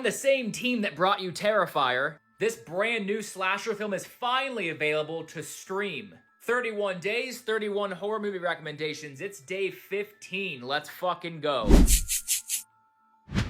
From the same team that brought you Terrifier, this brand new slasher film is finally available to stream. 31 days, 31 horror movie recommendations. It's day 15. Let's fucking go.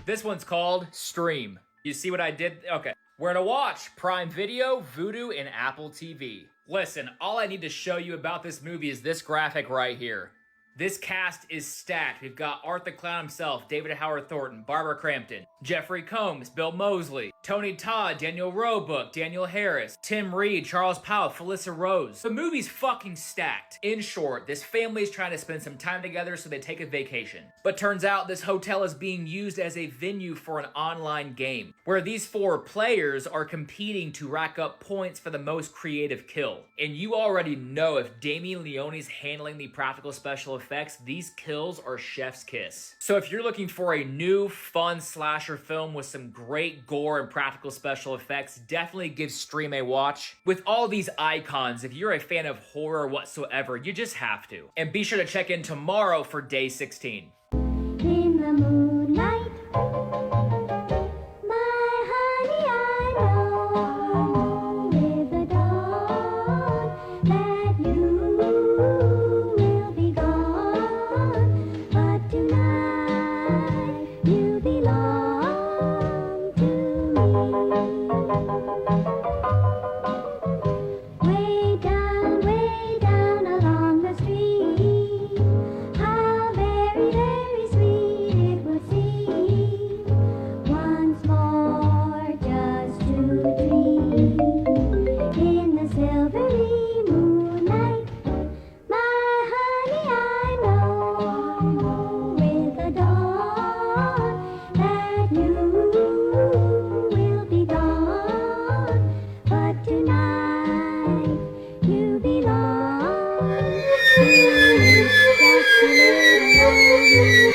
This one's called Stream. You see what I did? Okay. Where to watch? Prime Video, Vudu, and Apple TV. Listen, all I need to show you about this movie is this graphic right here. This cast is stacked. We've got Art the Clown himself, David Howard Thornton, Barbara Crampton, Jeffrey Combs, Bill Moseley, Tony Todd, Daniel Roebuck, Daniel Harris, Tim Reed, Charles Powell, Felissa Rose. The movie's fucking stacked. In short, this family is trying to spend some time together, so they take a vacation. But turns out this hotel is being used as a venue for an online game, where these 4 players are competing to rack up points for the most creative kill. And you already know if Damien Leone's handling the practical special effects, these kills are chef's kiss. So if you're looking for a new, fun slasher film with some great gore and practical special effects, definitely give Stream a watch. With all these icons, if you're a fan of horror whatsoever, you just have to. And be sure to check in tomorrow for day 16. In the moonlight, my honey, I know with the dawn that you will be gone, but tonight you belong to me. Way down along the street, how very sweet it would seem once more just to dream in the silvery moonlight. My honey, I know with the dawn that you will be gone, but tonight you belong to me. Just a little longer.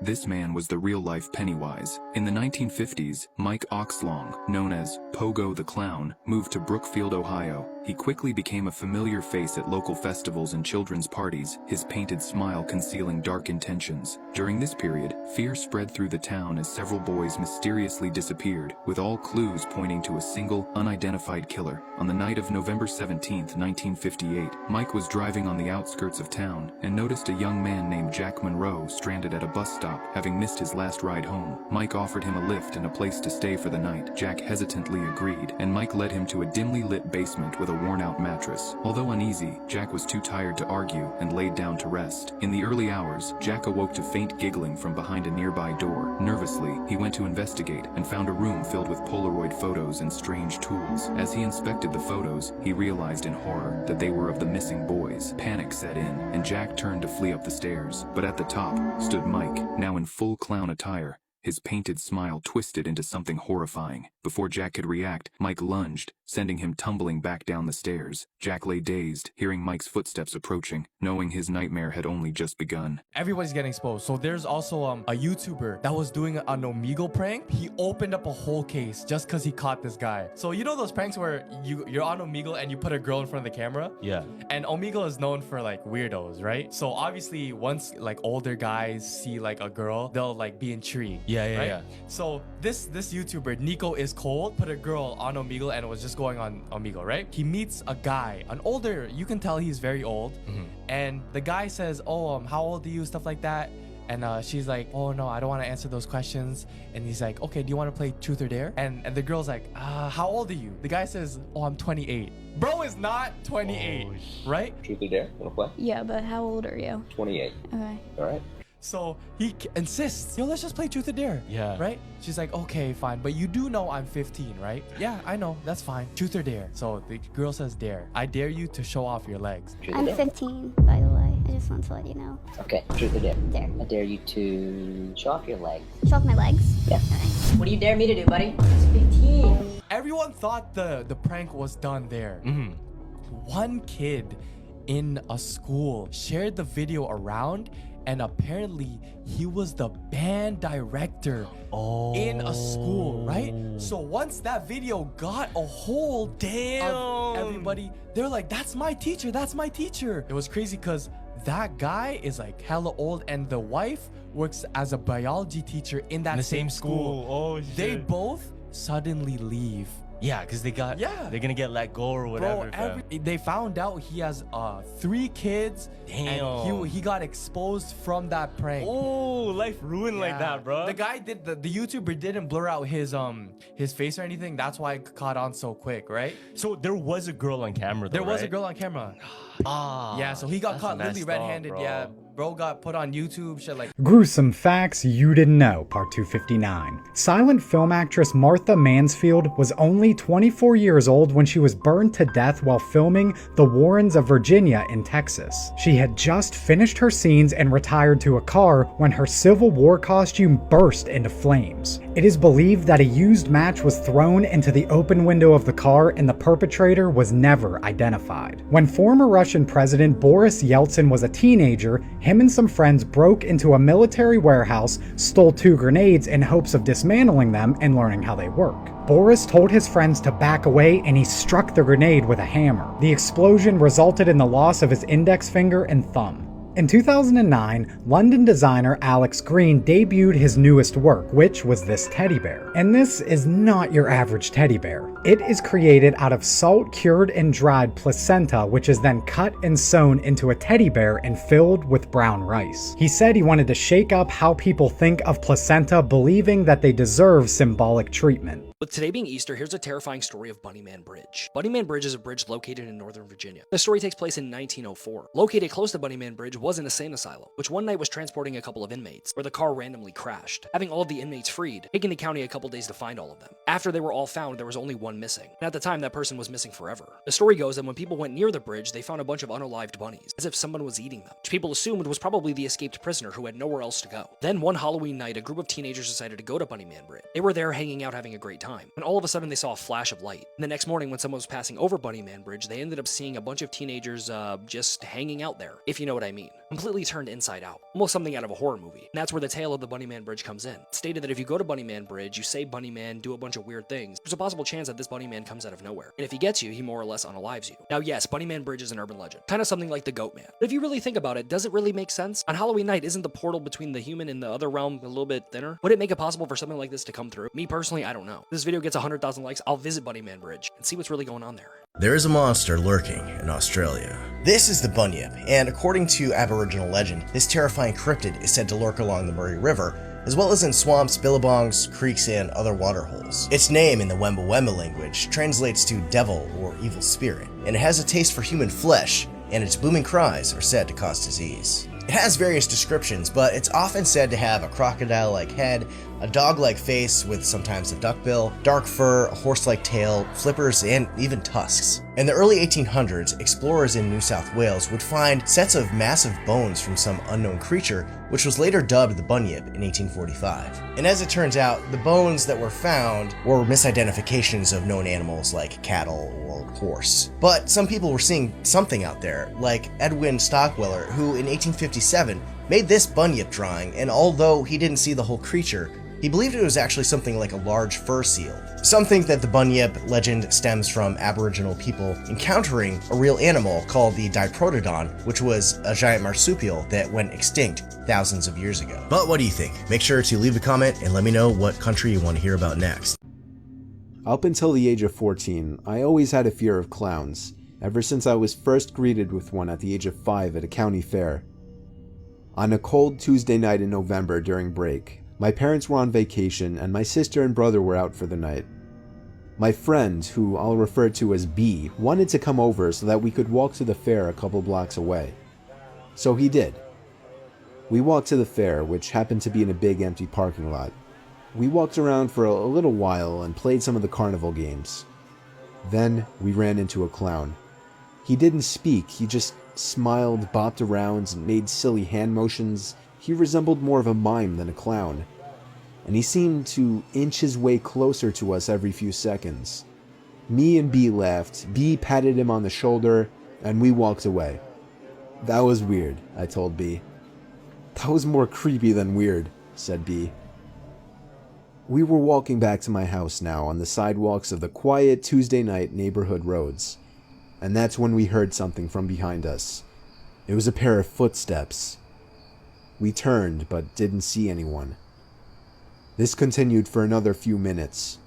This man was the real-life Pennywise. In the 1950s, Mike Oxlong, known as Pogo the Clown, moved to Brookfield, Ohio. He quickly became a familiar face at local festivals and children's parties, his painted smile concealing dark intentions. During this period, fear spread through the town as several boys mysteriously disappeared, with all clues pointing to a single, unidentified killer. On the night of November 17, 1958, Mike was driving on the outskirts of town and noticed a young man named Jack Monroe stranded at a bus stop, having missed his last ride home. Mike offered him a lift and a place to stay for the night. Jack hesitantly agreed, and Mike led him to a dimly lit basement with a worn-out mattress. Although uneasy, Jack was too tired to argue and laid down to rest. In the early hours, Jack awoke to faint giggling from behind a nearby door. Nervously, he went to investigate and found a room filled with Polaroid photos and strange tools. As he inspected the photos, he realized in horror that they were of the missing boys. Panic set in, and Jack turned to flee up the stairs. But at the top stood Mike, now in full clown attire, his painted smile twisted into something horrifying. Before Jack could react, Mike lunged, sending him tumbling back down the stairs. Jack lay dazed, hearing Mike's footsteps approaching, knowing his nightmare had only just begun. Everybody's getting exposed. So there's also a YouTuber that was doing an Omegle prank. He opened up a whole case just because he caught this guy. So you know those pranks where you're on Omegle and you put a girl in front of the camera? Yeah. And Omegle is known for like weirdos, right? So obviously once like older guys see like a girl, they'll like be intrigued. Yeah. So this YouTuber, Nico is Cold, put a girl on Omegle and was just going on Omegle, right? He meets a guy, an older, you can tell he's very old. And the guy says, oh, how old are you? Stuff like that. And she's like, oh no, I don't want to answer those questions. And he's like, okay, do you want to play Truth or Dare? And the girl's like, how old are you? The guy says, oh, I'm 28. Bro is not 28, right? Truth or Dare? Wanna play? Yeah, but how old are you? 28. Okay. All right. So he insists, yo, let's just play Truth or Dare. Yeah. Right? She's like, okay, fine. But you do know I'm 15, right? Yeah, I know. That's fine. Truth or Dare. So the girl says Dare. I dare you to show off your legs. Truth or I'm Dare? 15, by the way. I just want to let you know. Okay. Truth or Dare? Dare. I dare you to show off your legs. Show off my legs? Yeah. Okay. What do you dare me to do, buddy? It's 15. Everyone thought the prank was done there. One kid in a school shared the video around, and apparently he was the band director in a school, right? So once that video got a hold of everybody, they're like, that's my teacher, that's my teacher. It was crazy because that guy is like hella old, and the wife works as a biology teacher in that In the same school. Oh, They shit. both suddenly leave. Yeah, because they're gonna get let go or whatever. Bro, they found out he has 3 kids. Damn. And he got exposed from that prank. Oh, life ruined like Yeah. that, bro. The guy did the YouTuber didn't blur out his face or anything. That's why it caught on so quick, right? So there was a girl on camera, though, There was a right? girl on camera. Ah, Yeah, so he got that's caught literally messed up, red-handed. bro. Yeah, bro got put on YouTube, shit like. Gruesome facts you didn't know, part 259. Silent film actress Martha Mansfield was only 24 years old when she was burned to death while filming The Warrens of Virginia in Texas. She had just finished her scenes and retired to a car when her Civil War costume burst into flames. It is believed that a used match was thrown into the open window of the car and the perpetrator was never identified. When former Russian President Boris Yeltsin was a teenager, him and some friends broke into a military warehouse, stole 2 grenades in hopes of dismantling them and learning how they work. Boris told his friends to back away and he struck the grenade with a hammer. The explosion resulted in the loss of his index finger and thumb. In 2009, London designer Alex Green debuted his newest work, which was this teddy bear. And this is not your average teddy bear. It is created out of salt cured and dried placenta, which is then cut and sewn into a teddy bear and filled with brown rice. He said he wanted to shake up how people think of placenta, believing that they deserve symbolic treatment. With today being Easter, here's a terrifying story of Bunnyman Bridge. Bunnyman Bridge is a bridge located in Northern Virginia. The story takes place in 1904. Located close to Bunnyman Bridge was an insane asylum, which one night was transporting a couple of inmates, where the car randomly crashed, having all of the inmates freed, taking the county a couple days to find all of them. After they were all found, there was only one missing, and at the time that person was missing forever. The story goes that when people went near the bridge, they found a bunch of unalived bunnies, as if someone was eating them, which people assumed was probably the escaped prisoner who had nowhere else to go. Then one Halloween night, a group of teenagers decided to go to Bunnyman Bridge. They were there hanging out having a great time, and all of a sudden they saw a flash of light. And the next morning when someone was passing over Bunnyman Bridge, they ended up seeing a bunch of teenagers just hanging out there, if you know what I mean. Completely turned inside out. Almost something out of a horror movie. And that's where the tale of the Bunnyman Bridge comes in. It's stated that if you go to Bunnyman Bridge, you say Bunnyman, do a bunch of weird things, there's a possible chance that this Bunnyman comes out of nowhere. And if he gets you, he more or less unalives you. Now yes, Bunnyman Bridge is an urban legend. Kind of something like the Goat Man. But if you really think about it, does it really make sense? On Halloween night, isn't the portal between the human and the other realm a little bit thinner? Would it make it possible for something like this to come through? Me personally, I don't know. If this video gets 100,000 likes, I'll visit Bunnyman Bridge and see what's really going on there. There is a monster lurking in Australia. This is the Bunyip, and according to Aboriginal legend, this terrifying cryptid is said to lurk along the Murray River, as well as in swamps, billabongs, creeks, and other waterholes. Its name in the Wemba Wemba language translates to devil or evil spirit, and it has a taste for human flesh, and its booming cries are said to cause disease. It has various descriptions, but it's often said to have a crocodile-like head, a dog-like face with sometimes a duckbill, dark fur, a horse-like tail, flippers, and even tusks. In the early 1800s, explorers in New South Wales would find sets of massive bones from some unknown creature, which was later dubbed the Bunyip in 1845. And as it turns out, the bones that were found were misidentifications of known animals like cattle or horse. But some people were seeing something out there, like Edwin Stockweller, who in 1857 made this Bunyip drawing, and although he didn't see the whole creature, he believed it was actually something like a large fur seal. Some think that the Bunyip legend stems from Aboriginal people encountering a real animal called the Diprotodon, which was a giant marsupial that went extinct thousands of years ago. But what do you think? Make sure to leave a comment and let me know what country you want to hear about next. Up until the age of 14, I always had a fear of clowns, ever since I was first greeted with one at the age of 5 at a county fair. On a cold Tuesday night in November during break, my parents were on vacation and my sister and brother were out for the night. My friend, who I'll refer to as B, wanted to come over so that we could walk to the fair a couple blocks away. So he did. We walked to the fair, which happened to be in a big empty parking lot. We walked around for a little while and played some of the carnival games. Then we ran into a clown. He didn't speak, he just smiled, bopped around, and made silly hand motions. He resembled more of a mime than a clown, and he seemed to inch his way closer to us every few seconds. Me and B laughed, B patted him on the shoulder, and we walked away. That was weird, I told B. That was more creepy than weird, said B. We were walking back to my house now on the sidewalks of the quiet Tuesday night neighborhood roads, and that's when we heard something from behind us. It was a pair of footsteps. We turned, but didn't see anyone. This continued for another few minutes.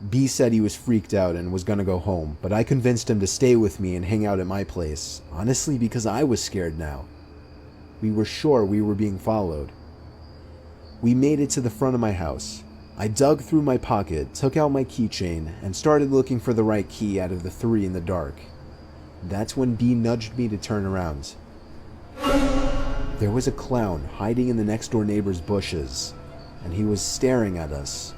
B said he was freaked out and was gonna go home, but I convinced him to stay with me and hang out at my place, honestly because I was scared now. We were sure we were being followed. We made it to the front of my house. I dug through my pocket, took out my keychain, and started looking for the right key out of the 3 in the dark. That's when B nudged me to turn around. There was a clown hiding in the next door neighbor's bushes, and he was staring at us.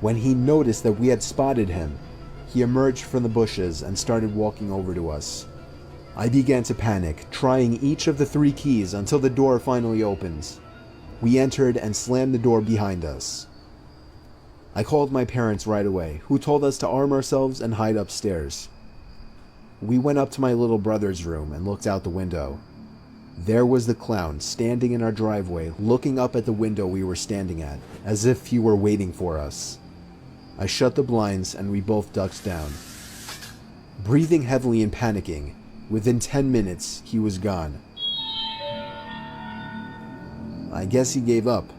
When he noticed that we had spotted him, he emerged from the bushes and started walking over to us. I began to panic, trying each of the 3 keys until the door finally opened. We entered and slammed the door behind us. I called my parents right away, who told us to arm ourselves and hide upstairs. We went up to my little brother's room and looked out the window. There was the clown standing in our driveway, looking up at the window we were standing at, as if he were waiting for us. I shut the blinds and we both ducked down. Breathing heavily and panicking, within 10 minutes, he was gone. I guess he gave up,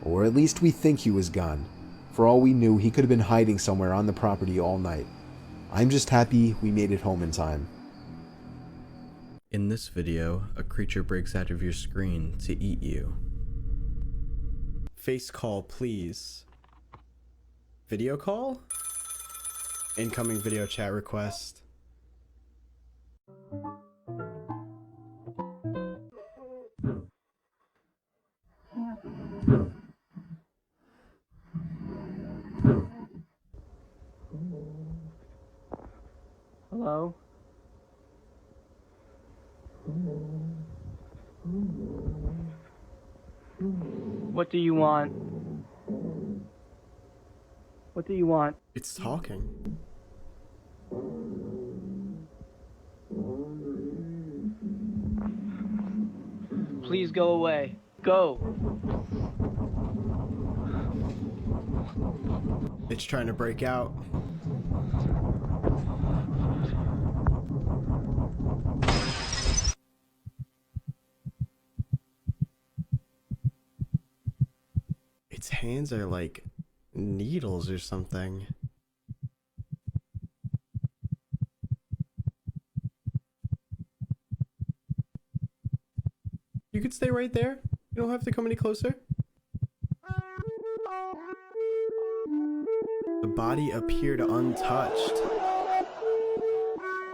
or at least we think he was gone. For all we knew, he could have been hiding somewhere on the property all night. I'm just happy we made it home in time. In this video, a creature breaks out of your screen to eat you. Face call, please. Video call? Incoming video chat request. Hello? What do you want? What do you want? It's talking. Please go away. Go! It's trying to break out. Its hands are like needles or something. You could stay right there. You don't have to come any closer. The body appeared untouched.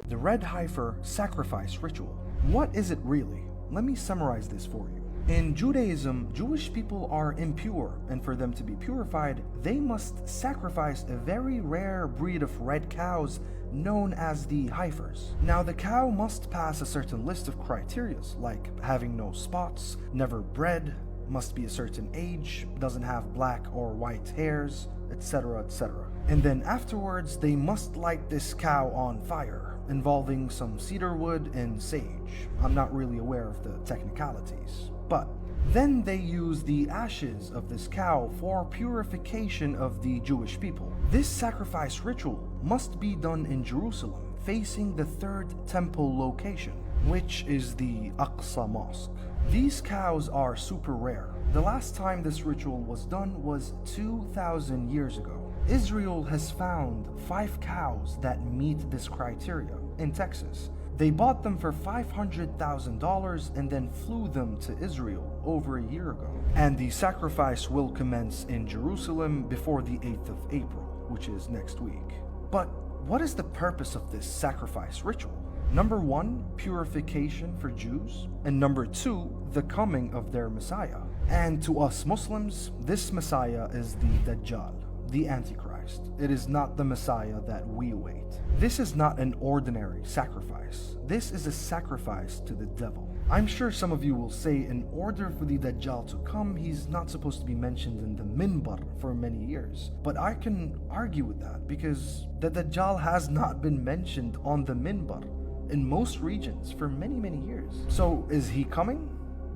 The Red Heifer sacrifice ritual. What is it really? Let me summarize this for you. In Judaism, Jewish people are impure, and for them to be purified, they must sacrifice a very rare breed of red cows known as the heifers. Now, the cow must pass a certain list of criteria, like having no spots, never bred, must be a certain age, doesn't have black or white hairs, etc., etc. And then afterwards, they must light this cow on fire, involving some cedar wood and sage. I'm not really aware of the technicalities. But then they use the ashes of this cow for purification of the Jewish people. This sacrifice ritual must be done in Jerusalem, facing the third temple location, which is the Aqsa Mosque. These cows are super rare. The last time this ritual was done was 2,000 years ago. Israel has found 5 cows that meet this criteria in Texas. They bought them for $500,000 and then flew them to Israel over a year ago. And the sacrifice will commence in Jerusalem before the 8th of April, which is next week. But what is the purpose of this sacrifice ritual? Number 1, purification for Jews, and number 2, the coming of their Messiah. And to us Muslims, this Messiah is the Dajjal, the Antichrist. It is not the Messiah that we await. This is not an ordinary sacrifice. This is a sacrifice to the devil. I'm sure some of you will say in order for the Dajjal to come, he's not supposed to be mentioned in the minbar for many years. But I can argue with that because the Dajjal has not been mentioned on the minbar in most regions for many years. So is he coming?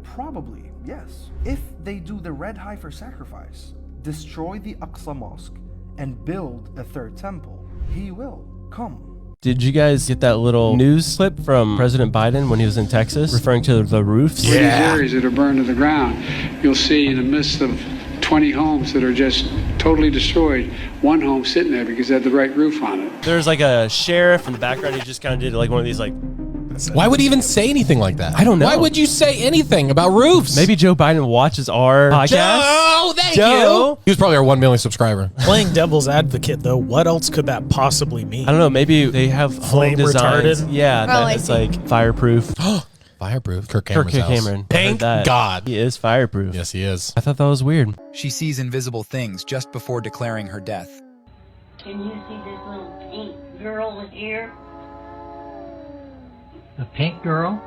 Probably, yes. If they do the red heifer sacrifice, destroy the Aqsa Mosque, and build a third temple, he will come. Did you guys get that little news clip from President Biden when he was in Texas, referring to the roofs? These areas that are burned to the ground, you'll see in the midst of 20 homes that are just totally destroyed, one home sitting there because it had the right roof on it. There's like a sheriff in the background. He just kind of did like one of these like. Why would he even say anything like that? I don't know. Why would you say anything about roofs? Maybe Joe Biden watches our podcast. Joe, thank you. He was probably our 1 million subscriber. Playing devil's advocate, though, what else could that possibly mean? I don't know. Maybe they have Flame home designs. retarded? Yeah, that it's like fireproof. Fireproof. Kirk Cameron's house. Cameron. Thank God. He is fireproof. Yes, he is. I thought that was weird. She sees invisible things just before declaring her death. Can you see this little pink girl here? The pink girl?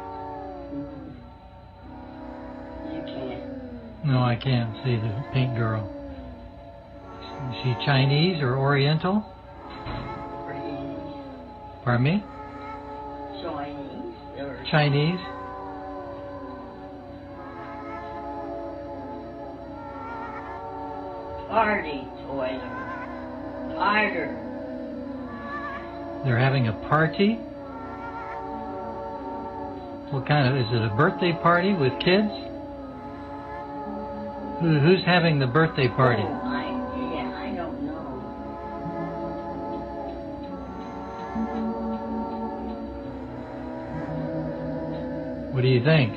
You can't. No, I can't see the pink girl. Is she Chinese or Oriental? Pardon me? Chinese or Chinese? party toilet. Tiger. They're having a party? What kind of, is it a birthday party with kids? Who's having the birthday party? I don't know. What do you think?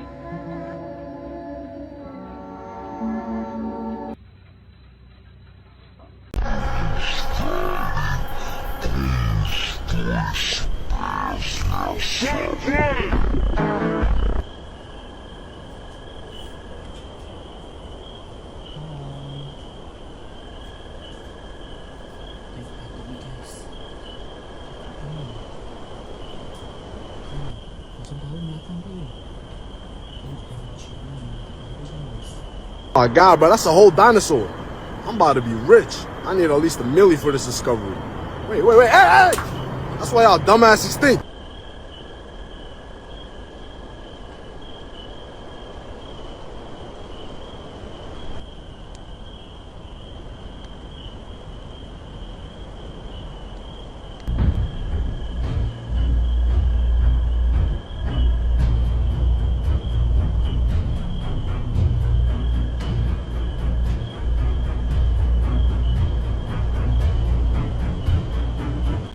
Oh my God, bro, that's a whole dinosaur. I'm about to be rich. I need at least $1 million for this discovery. Wait, hey! That's why y'all dumbasses think.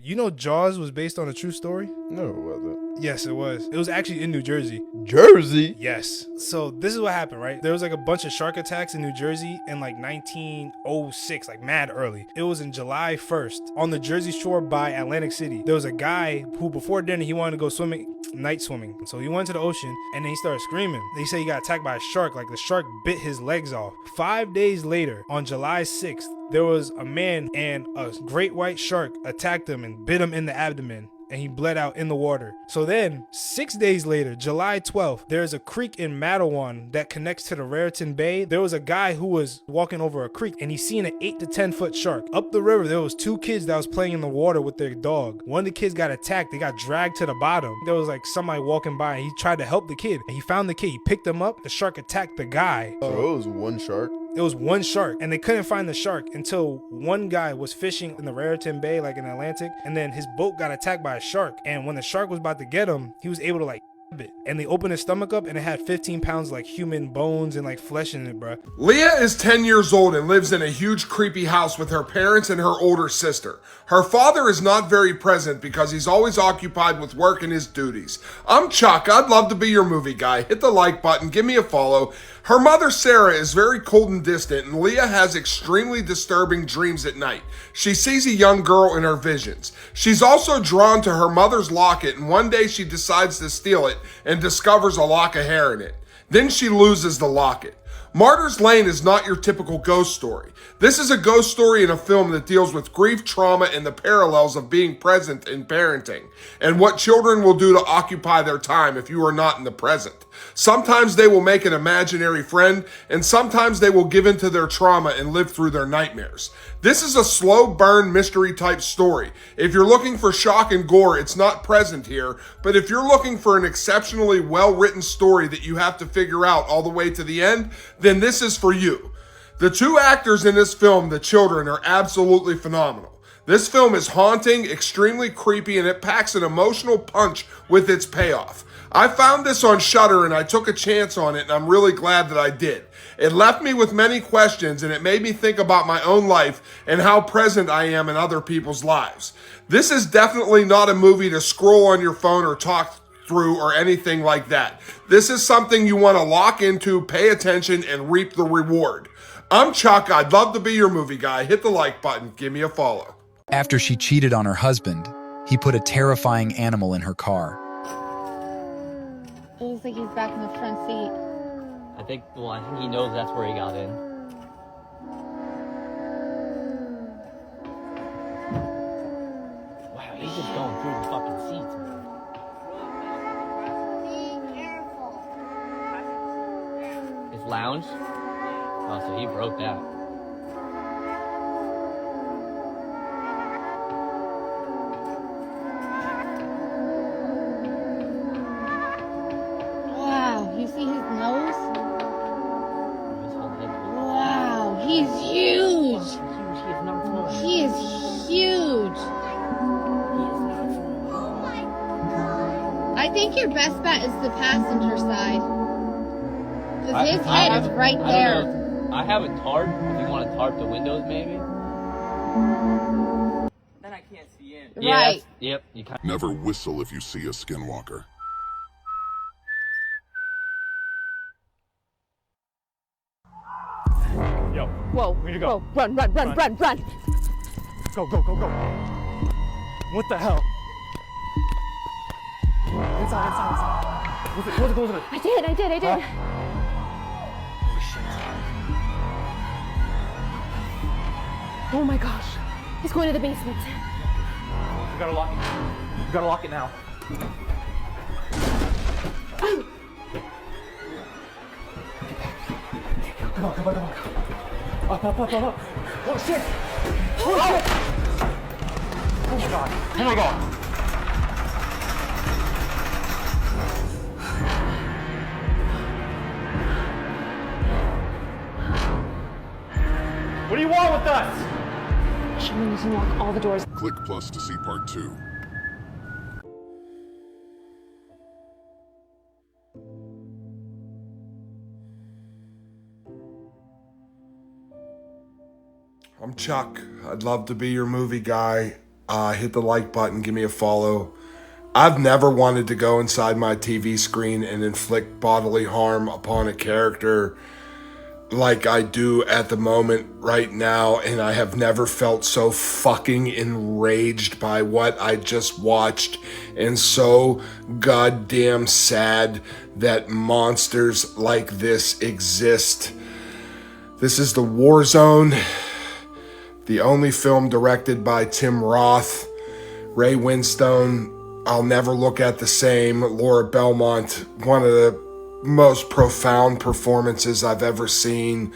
You know Jaws was based on a true story? No, it wasn't. Yes, it was. It was actually in New Jersey. Jersey? Yes. So this is what happened, right? There was like a bunch of shark attacks in New Jersey in like 1906, like mad early. It was in July 1st on the Jersey Shore by Atlantic City. There was a guy who before dinner, he wanted to go swimming, night swimming. So he went to the ocean and then he started screaming. They say he got attacked by a shark, like the shark bit his legs off. 5 days later, on July 6th, there was a man and a great white shark attacked him and bit him in the abdomen. And he bled out in the water. So then 6 days later, July 12th, there's a creek in Matawan that connects to the Raritan Bay. There was a guy who was walking over a creek and he seen an 8 to 10 foot shark. Up the river, there was 2 kids that was playing in the water with their dog. One of the kids got attacked. They got dragged to the bottom. There was like somebody walking by and he tried to help the kid. And he found the kid. He picked him up. The shark attacked the guy. So it was one shark? It was one shark, and they couldn't find the shark until one guy was fishing in the Raritan Bay, like in Atlantic, and then his boat got attacked by a shark. And when the shark was about to get him, he was able to like it. And they opened his stomach up, and it had 15 pounds like human bones and like flesh in it, bro. Leah is 10 years old and lives in a huge creepy house with her parents and her older sister. Her father is not very present because he's always occupied with work and his duties. I'm Chuck. I'd love to be your movie guy. Hit the like button. Give me a follow. Her mother, Sarah, is very cold and distant, and Leah has extremely disturbing dreams at night. She sees a young girl in her visions. She's also drawn to her mother's locket, and one day she decides to steal it and discovers a lock of hair in it. Then she loses the locket. Martyrs Lane is not your typical ghost story. This is a ghost story in a film that deals with grief, trauma, and the parallels of being present in parenting, and what children will do to occupy their time if you are not in the present. Sometimes they will make an imaginary friend, and sometimes they will give in to their trauma and live through their nightmares. This is a slow burn mystery type story. If you're looking for shock and gore, it's not present here, but if you're looking for an exceptionally well-written story that you have to figure out all the way to the end, then this is for you. The 2 actors in this film, the children, are absolutely phenomenal. This film is haunting, extremely creepy, and it packs an emotional punch with its payoff. I found this on Shudder and I took a chance on it, and I'm really glad that I did. It left me with many questions, and it made me think about my own life and how present I am in other people's lives. This is definitely not a movie to scroll on your phone or talk through or anything like that. This is something you want to lock into, pay attention, and reap the reward. I'm Chuck. I'd love to be your movie guy. Hit the like button. Give me a follow. After she cheated on her husband, he put a terrifying animal in her car. It looks like he's back in the front seat. I think he knows that's where he got in. Wow, he's just going through the fucking seats, man. His lounge? Oh, so he broke that. Wow, you see his nose? Wow, he's huge. He is huge. I think your best bet is the passenger side. Because his head is right there. I have a tarp, if you want to tarp the windows maybe. Then I can't see in. Right. Yeah, yep. You can't. Never whistle if you see a skinwalker. Yo. Whoa. We need to go. Whoa. Run. Go. What the hell? Inside. Close it. I did. Huh? Oh my gosh. He's going to the basement. We gotta lock it. We gotta lock it now. Come on. Up. Oh shit! Oh my god. Oh my god. What do you want with us? We need to lock all the doors. Click plus to see part 2. I'm Chuck. I'd love to be your movie guy. Hit the like button. Give me a follow. I've never wanted to go inside my TV screen and inflict bodily harm upon a character like I do at the moment right now, and I have never felt so fucking enraged by what I just watched and so goddamn sad that monsters like this exist. This is The War Zone, the only film directed by Tim Roth, Ray Winstone, I'll Never Look at the Same, Laura Belmont, one of the most profound performances I've ever seen.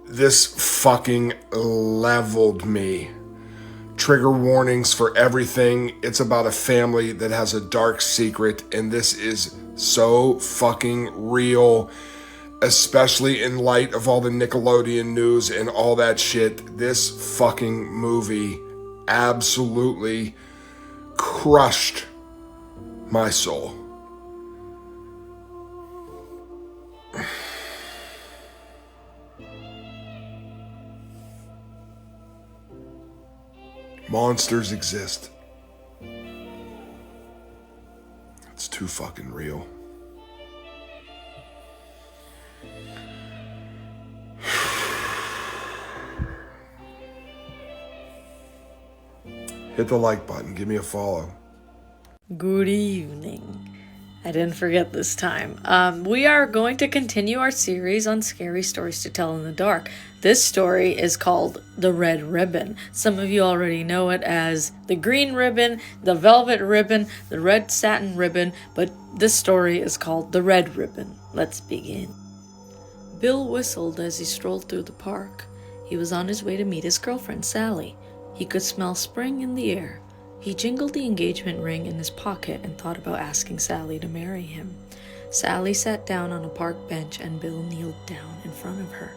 This fucking leveled me. Trigger warnings for everything. It's about a family that has a dark secret, and this is so fucking real, especially in light of all the Nickelodeon news and all that shit. This fucking movie absolutely crushed my soul. Monsters exist. It's too fucking real. Hit the like button. Give me a follow. Good evening. I didn't forget this time. We are going to continue our series on scary stories to tell in the dark. This story is called The Red Ribbon. Some of you already know it as the green ribbon, the velvet ribbon, the red satin ribbon, but this story is called The Red Ribbon. Let's begin. Bill whistled as he strolled through the park. He was on his way to meet his girlfriend, Sally. He could smell spring in the air. He jingled the engagement ring in his pocket and thought about asking Sally to marry him. Sally sat down on a park bench and Bill kneeled down in front of her.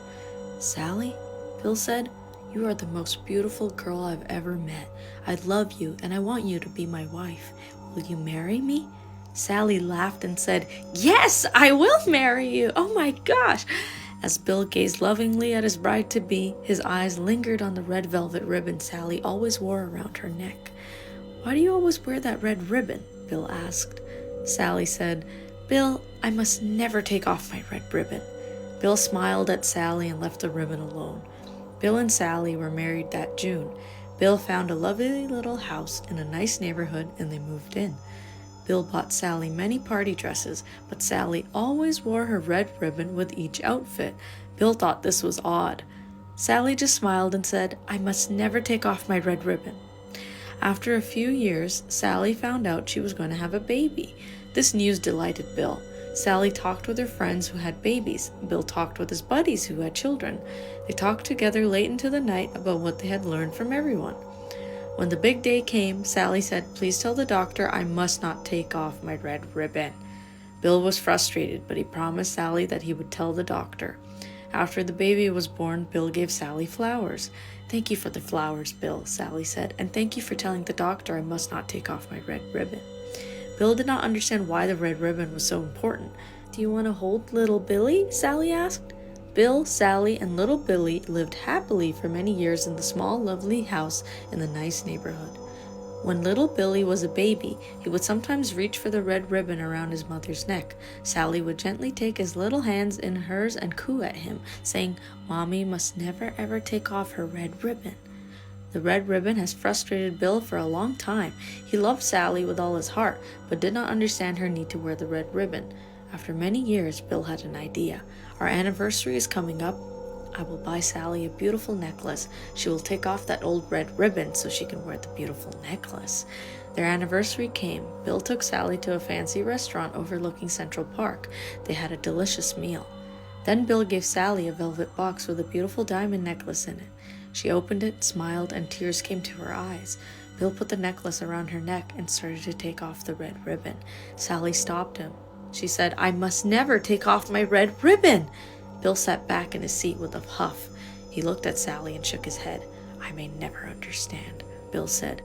"Sally?" Bill said. "You are the most beautiful girl I've ever met. I love you and I want you to be my wife. Will you marry me?" Sally laughed and said, "Yes, I will marry you. Oh my gosh." As Bill gazed lovingly at his bride-to-be, his eyes lingered on the red velvet ribbon Sally always wore around her neck. "Why do you always wear that red ribbon?" Bill asked. Sally said, "Bill, I must never take off my red ribbon." Bill smiled at Sally and left the ribbon alone. Bill and Sally were married that June. Bill found a lovely little house in a nice neighborhood and they moved in. Bill bought Sally many party dresses, but Sally always wore her red ribbon with each outfit. Bill thought this was odd. Sally just smiled and said, "I must never take off my red ribbon." After a few years, Sally found out she was going to have a baby. This news delighted Bill. Sally talked with her friends who had babies. Bill talked with his buddies who had children. They talked together late into the night about what they had learned from everyone. When the big day came, Sally said, "Please tell the doctor I must not take off my red ribbon." Bill was frustrated, but he promised Sally that he would tell the doctor. After the baby was born, Bill gave Sally flowers. "Thank you for the flowers, Bill," Sally said, "and thank you for telling the doctor I must not take off my red ribbon." Bill did not understand why the red ribbon was so important. "Do you want to hold little Billy?" Sally asked. Bill, Sally, and little Billy lived happily for many years in the small, lovely house in the nice neighborhood. When little Billy was a baby, he would sometimes reach for the red ribbon around his mother's neck. Sally would gently take his little hands in hers and coo at him, saying, "Mommy must never ever take off her red ribbon." The red ribbon has frustrated Bill for a long time. He loved Sally with all his heart, but did not understand her need to wear the red ribbon. After many years, Bill had an idea. "Our anniversary is coming up. I will buy Sally a beautiful necklace. She will take off that old red ribbon so she can wear the beautiful necklace." Their anniversary came. Bill took Sally to a fancy restaurant overlooking Central Park. They had a delicious meal. Then Bill gave Sally a velvet box with a beautiful diamond necklace in it. She opened it, smiled, and tears came to her eyes. Bill put the necklace around her neck and started to take off the red ribbon. Sally stopped him. She said, "I must never take off my red ribbon." Bill sat back in his seat with a huff. He looked at Sally and shook his head. "I may never understand," Bill said.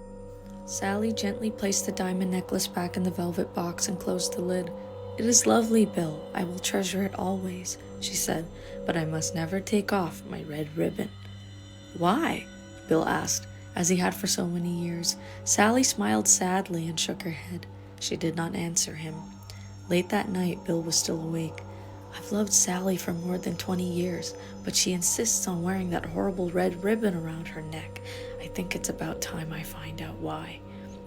Sally gently placed the diamond necklace back in the velvet box and closed the lid. "It is lovely, Bill. I will treasure it always," she said, "but I must never take off my red ribbon." "Why?" Bill asked, as he had for so many years. Sally smiled sadly and shook her head. She did not answer him. Late that night, Bill was still awake. "I've loved Sally for more than 20 years, but she insists on wearing that horrible red ribbon around her neck. I think it's about time I find out why."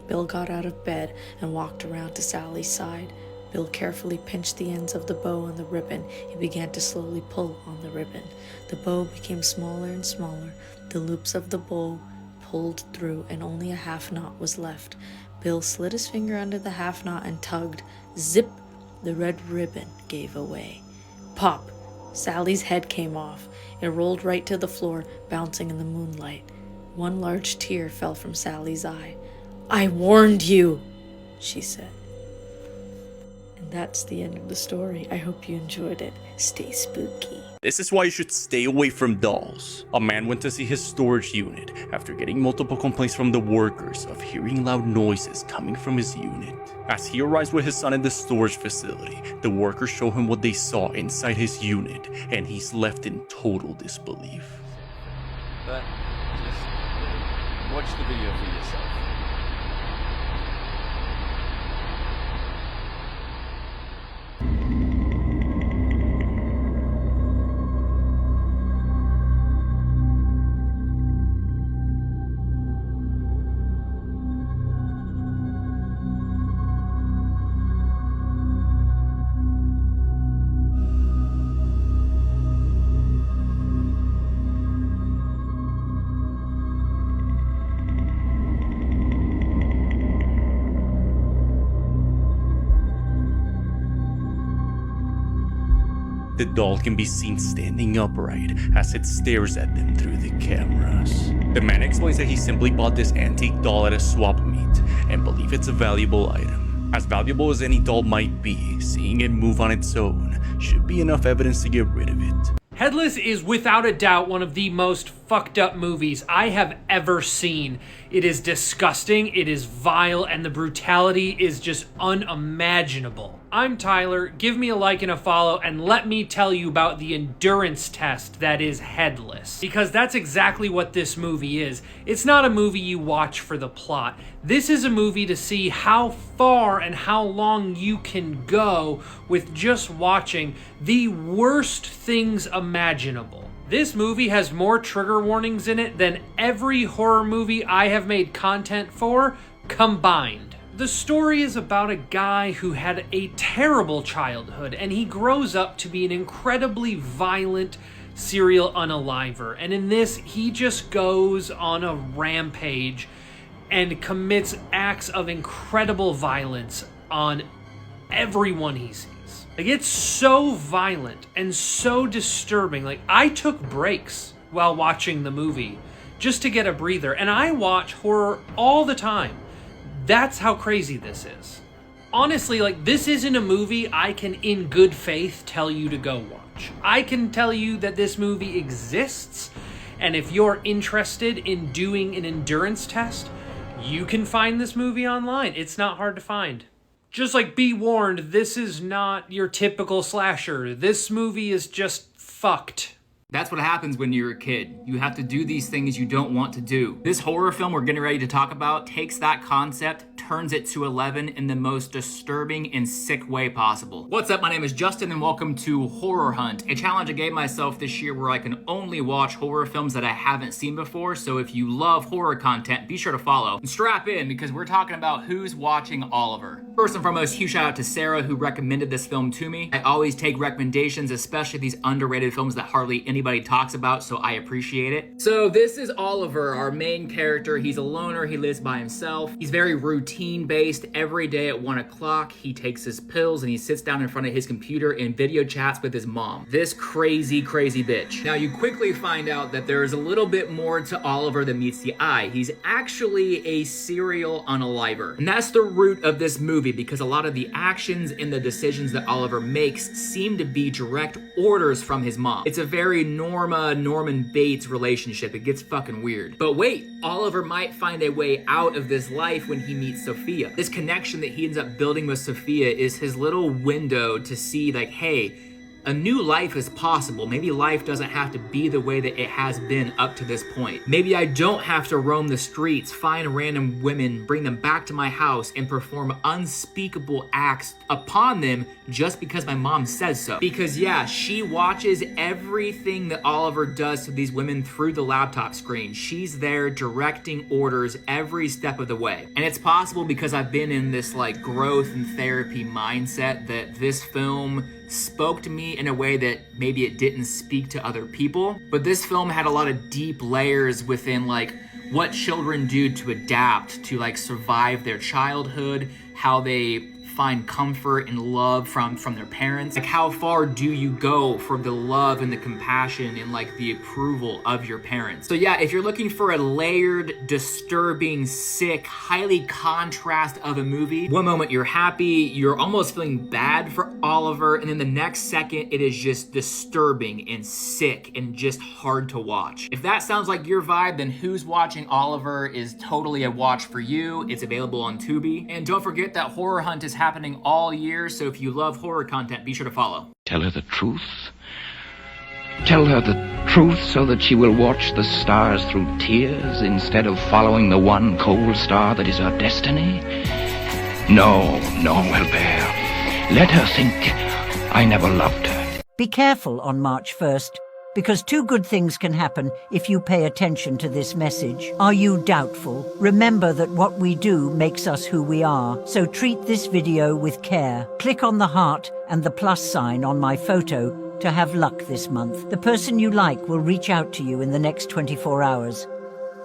Bill got out of bed and walked around to Sally's side. Bill carefully pinched the ends of the bow on the ribbon. He began to slowly pull on the ribbon. The bow became smaller and smaller. The loops of the bow pulled through and only a half knot was left. Bill slid his finger under the half knot and tugged. Zip! The red ribbon gave away. Pop! Sally's head came off. It rolled right to the floor, bouncing in the moonlight. One large tear fell from Sally's eye. "I warned you," she said. And that's the end of the story. I hope you enjoyed it. Stay spooky. This is why you should stay away from dolls. A man went to see his storage unit after getting multiple complaints from the workers of hearing loud noises coming from his unit. As he arrives with his son in the storage facility, the workers show him what they saw inside his unit, and he's left in total disbelief. But just watch the video for yourself. The doll can be seen standing upright as it stares at them through the cameras. The man explains that he simply bought this antique doll at a swap meet and believes it's a valuable item. As valuable as any doll might be, seeing it move on its own should be enough evidence to get rid of it. Headless is without a doubt one of the most fucked up movies I have ever seen. It is disgusting, it is vile, and the brutality is just unimaginable. I'm Tyler, give me a like and a follow, and let me tell you about the endurance test that is Headless. Because that's exactly what this movie is. It's not a movie you watch for the plot. This is a movie to see how far and how long you can go with just watching the worst things imaginable. This movie has more trigger warnings in it than every horror movie I have made content for combined. The story is about a guy who had a terrible childhood, and he grows up to be an incredibly violent serial unaliver. And in this, he just goes on a rampage and commits acts of incredible violence on everyone he sees. Like, it's so violent and so disturbing. Like, I took breaks while watching the movie just to get a breather, and I watch horror all the time. That's how crazy this is. Honestly, like, this isn't a movie I can in good faith tell you to go watch. I can tell you that this movie exists, and if you're interested in doing an endurance test, you can find this movie online. It's not hard to find. Just like, be warned, this is not your typical slasher. This movie is just fucked. That's what happens when you're a kid. You have to do these things you don't want to do. This horror film we're getting ready to talk about takes that concept, turns it to 11 in the most disturbing and sick way possible. What's up? My name is Justin and welcome to Horror Hunt, a challenge I gave myself this year where I can only watch horror films that I haven't seen before. So if you love horror content, be sure to follow and strap in because we're talking about Who's Watching Oliver. First and foremost, huge shout out to Sarah who recommended this film to me. I always take recommendations, especially these underrated films that hardly anybody talks about, so I appreciate it. So this is Oliver, our main character. He's a loner, he lives by himself. He's very routine based. Every day at 1 o'clock, he takes his pills and he sits down in front of his computer and video chats with his mom. This crazy bitch. Now you quickly find out that there is a little bit more to Oliver than meets the eye. He's actually a serial unaliver. And that's the root of this movie because a lot of the actions and the decisions that Oliver makes seem to be direct orders from his mom. It's a very Norman Bates relationship. It gets fucking weird. But wait, Oliver might find a way out of this life when he meets Sophia. This connection that he ends up building with Sophia is his little window to see like, hey, a new life is possible. Maybe life doesn't have to be the way that it has been up to this point. Maybe I don't have to roam the streets, find random women, bring them back to my house, and perform unspeakable acts upon them just because my mom says so. Because yeah, she watches everything that Oliver does to these women through the laptop screen. She's there directing orders every step of the way. And it's possible because I've been in this like growth and therapy mindset that this film spoke to me in a way that maybe it didn't speak to other people. But this film had a lot of deep layers within like what children do to adapt, to like survive their childhood, how they find comfort and love from their parents. Like how far do you go for the love and the compassion and like the approval of your parents? So yeah, if you're looking for a layered, disturbing, sick, highly contrast of a movie, one moment you're happy, you're almost feeling bad for Oliver, and then the next second it is just disturbing and sick and just hard to watch. If that sounds like your vibe, then Who's Watching Oliver is totally a watch for you. It's available on Tubi. And don't forget that Horror Hunt is happening all year, so if you love horror content, be sure to follow. Tell her the truth. Tell her the truth so that she will watch the stars through tears instead of following the one cold star that is her destiny. No, Wilbert. Let her think I never loved her. Be careful on March 1st. Because two good things can happen if you pay attention to this message. Are you doubtful? Remember that what we do makes us who we are. So treat this video with care. Click on the heart and the plus sign on my photo to have luck this month. The person you like will reach out to you in the next 24 hours.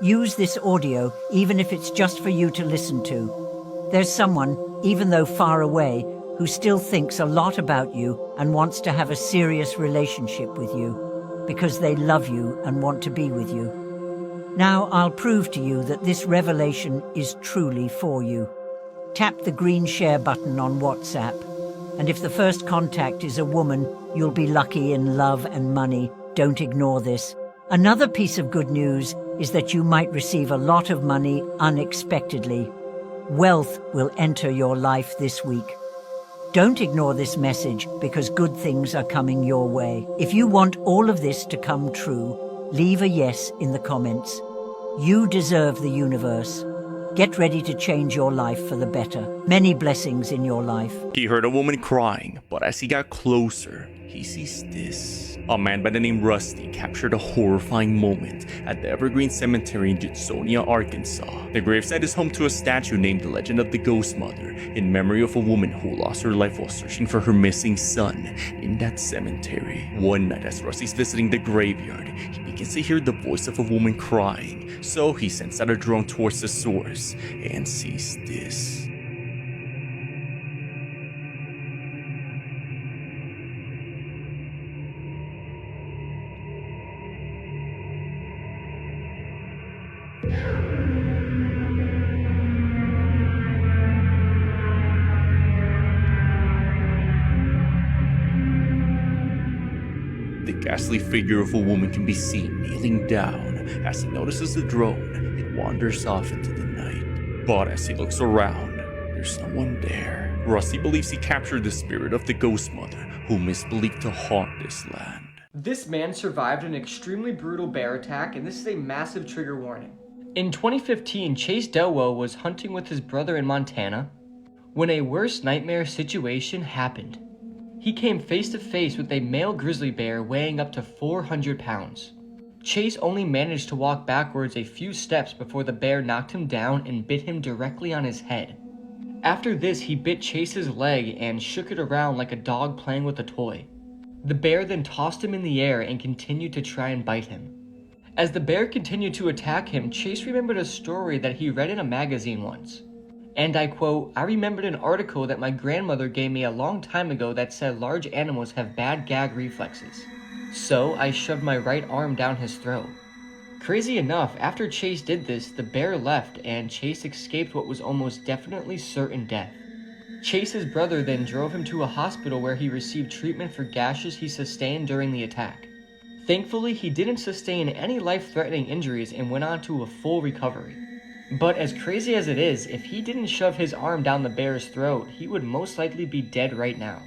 Use this audio even if it's just for you to listen to. There's someone, even though far away, who still thinks a lot about you and wants to have a serious relationship with you. Because they love you and want to be with you. Now I'll prove to you that this revelation is truly for you. Tap the green share button on WhatsApp, and if the first contact is a woman, you'll be lucky in love and money. Don't ignore this. Another piece of good news is that you might receive a lot of money unexpectedly. Wealth will enter your life this week. Don't ignore this message because good things are coming your way. If you want all of this to come true, leave a yes in the comments. You deserve the universe. Get ready to change your life for the better. Many blessings in your life. He heard a woman crying, but as he got closer, he sees this. A man by the name Rusty captured a horrifying moment at the Evergreen Cemetery in Judsonia, Arkansas. The gravesite is home to a statue named The Legend of the Ghost Mother, in memory of a woman who lost her life while searching for her missing son in that cemetery. One night, as Rusty's visiting the graveyard, he begins to hear the voice of a woman crying, so he sends out a drone towards the source and sees this. The ghastly figure of a woman can be seen kneeling down. As he notices the drone, it wanders off into the night. But as he looks around, there's no one there. Rusty believes he captured the spirit of the Ghost Mother, whom is believed to haunt this land. This man survived an extremely brutal bear attack, and this is a massive trigger warning. In 2015, Chase Delwo was hunting with his brother in Montana when a worst nightmare situation happened. He came face to face with a male grizzly bear weighing up to 400 pounds. Chase only managed to walk backwards a few steps before the bear knocked him down and bit him directly on his head. After this, he bit Chase's leg and shook it around like a dog playing with a toy. The bear then tossed him in the air and continued to try and bite him. As the bear continued to attack him, Chase remembered a story that he read in a magazine once. And I quote, "I remembered an article that my grandmother gave me a long time ago that said large animals have bad gag reflexes. So I shoved my right arm down his throat." Crazy enough, after Chase did this, the bear left and Chase escaped what was almost definitely certain death. Chase's brother then drove him to a hospital where he received treatment for gashes he sustained during the attack. Thankfully, he didn't sustain any life-threatening injuries and went on to a full recovery. But as crazy as it is, if he didn't shove his arm down the bear's throat, he would most likely be dead right now.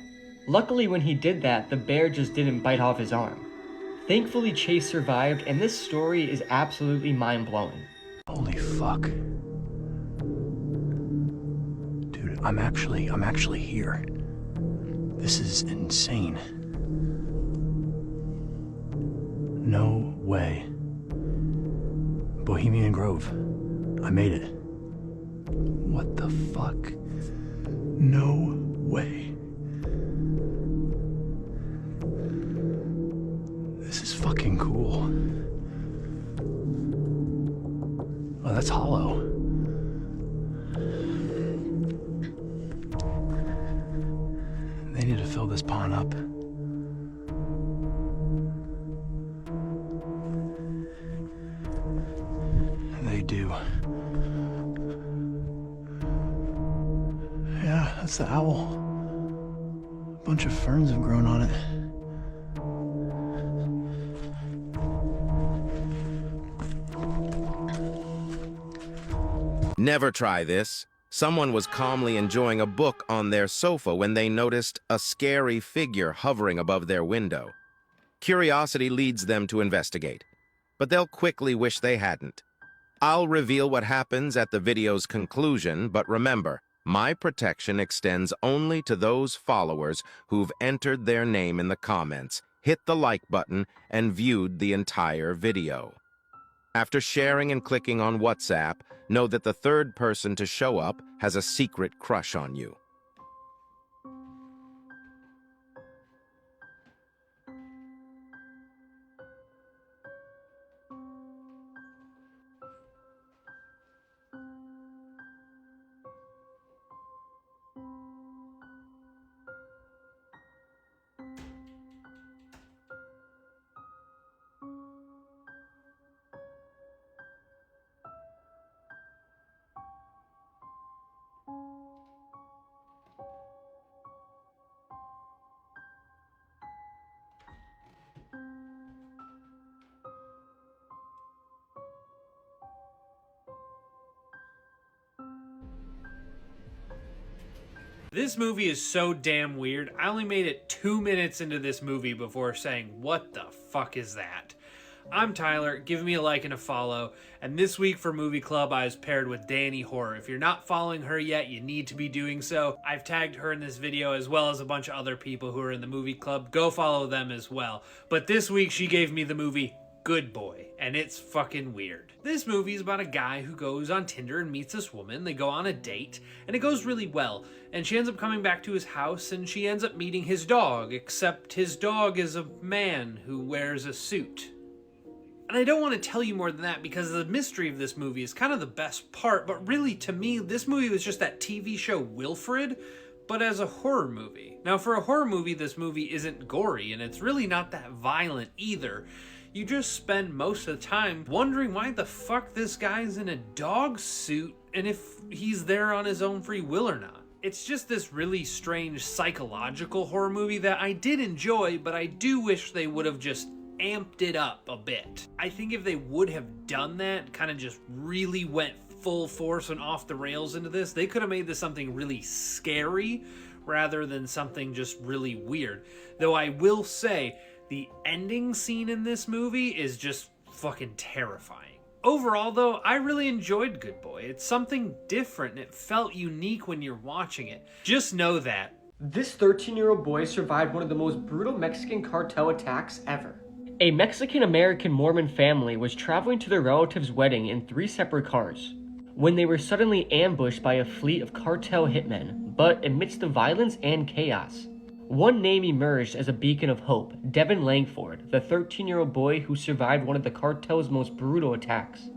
Luckily, when he did that, the bear just didn't bite off his arm. Thankfully, Chase survived, and this story is absolutely mind-blowing. Holy fuck. Dude, I'm actually here. This is insane. No way. Bohemian Grove. I made it. What the fuck? No way. This is fucking cool. Oh, that's hollow. They need to fill this pond up. They do. Yeah, that's the owl. A bunch of ferns have grown on it. Never try this. Someone was calmly enjoying a book on their sofa when they noticed a scary figure hovering above their window. Curiosity leads them to investigate, but they'll quickly wish they hadn't. I'll reveal what happens at the video's conclusion, but remember, my protection extends only to those followers who've entered their name in the comments, hit the like button, and viewed the entire video. After sharing and clicking on WhatsApp, know that the third person to show up has a secret crush on you. This movie is so damn weird. I only made it 2 minutes into this movie before saying, what the fuck is that? I'm Tyler, give me a like and a follow, and this week for Movie Club I was paired with Danny Horror. If you're not following her yet, you need to be doing so. I've tagged her in this video as well as a bunch of other people who are in the Movie Club. Go follow them as well. But this week she gave me the movie Good Boy, and it's fucking weird. This movie is about a guy who goes on Tinder and meets this woman. They go on a date, and it goes really well, and she ends up coming back to his house, and she ends up meeting his dog, except his dog is a man who wears a suit. And I don't want to tell you more than that because the mystery of this movie is kind of the best part, but really to me, this movie was just that TV show Wilfred, but as a horror movie. Now for a horror movie, this movie isn't gory, and it's really not that violent either. You just spend most of the time wondering why the fuck this guy's in a dog suit and if he's there on his own free will or not. It's just this really strange psychological horror movie that I did enjoy, but I do wish they would have just amped it up a bit. I think if they would have done that, kind of just really went full force and off the rails into this, they could have made this something really scary rather than something just really weird. Though I will say, the ending scene in this movie is just fucking terrifying. Overall though, I really enjoyed Good Boy. It's something different and it felt unique when you're watching it. Just know that. This 13-year-old boy survived one of the most brutal Mexican cartel attacks ever. A Mexican-American Mormon family was traveling to their relative's wedding in 3 separate cars when they were suddenly ambushed by a fleet of cartel hitmen, but amidst the violence and chaos, one name emerged as a beacon of hope: Devin Langford, the 13-year-old boy who survived one of the cartel's most brutal attacks.